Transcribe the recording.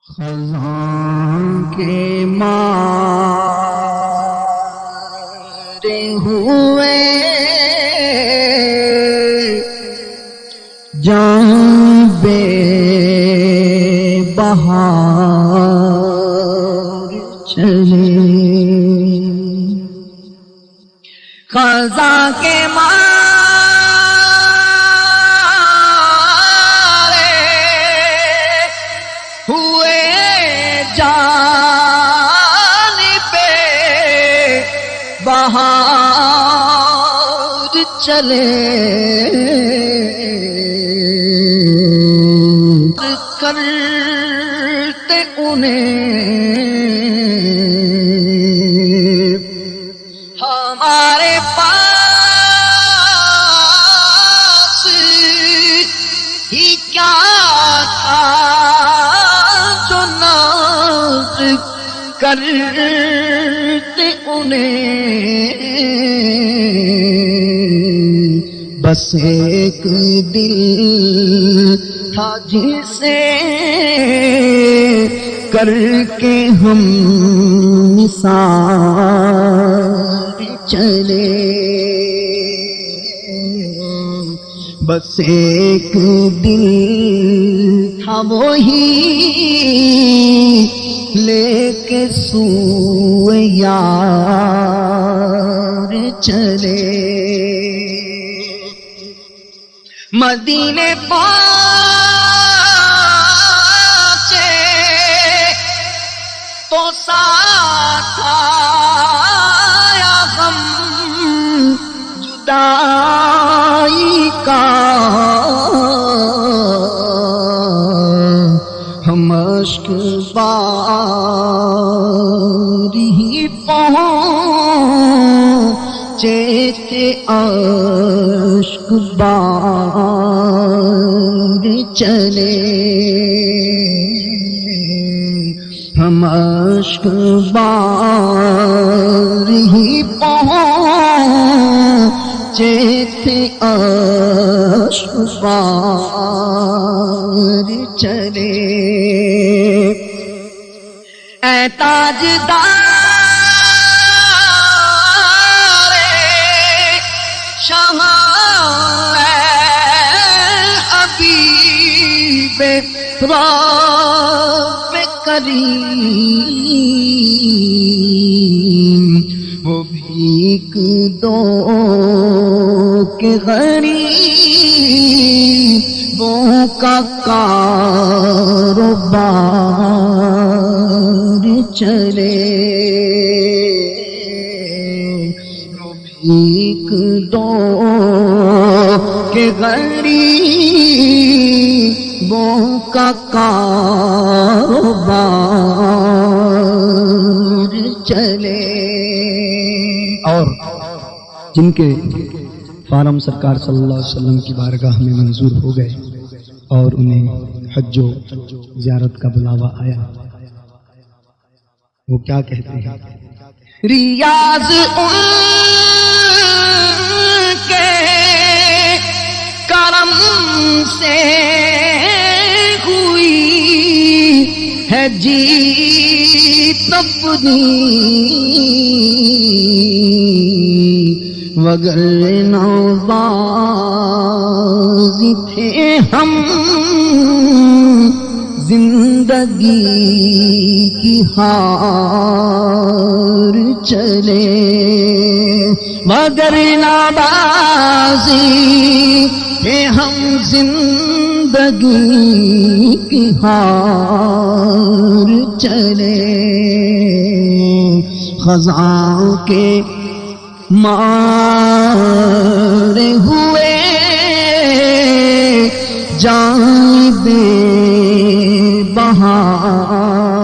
خزاں کے مارے ہوئے جان بے بہار چلے، خزاں کے مارے ہوئے جان بے بہار چلے، کرتے انہیں ہمارے پاس ہی کیا تھا جو ناز کرتے انہیں، بس ایک دل تھا جسے کر کے ہم نثار چلے، بس ایک دل تھا وہی لے کے سوئے یار چلے، مدینے پہنچے تو ساتھ آیا غم جدائی کا، ہم اشک باری ہی پہنچے تھے، اشک بار چلے، ہم اشک بار ہی پہنچے تھے، اشک بار چلے، اے تاجدار شاہان حبیب رب کریم، وہ بھیک دو کہ غریبوں کا کاروبار چلے، وہ بھیک دو کہ غریبوں کا کاروبار چلے، اور جن کے فارم سرکار صلی اللہ علیہ وسلم کی بارگاہ میں منظور ہو گئے اور انہیں حج و زیارت کا بلاوا آیا، وہ کیا کہتے ہیں؟ ریاض ان کے کرم سے ہوئی ہے جیت اپنی، وگرنہ بازی تھے ہم زندگی کی ہار چلے، وگرنہ بازی تھے ہم زندگی کی ہار چلے، خزاں کے مارے ہوئے جان بے بہار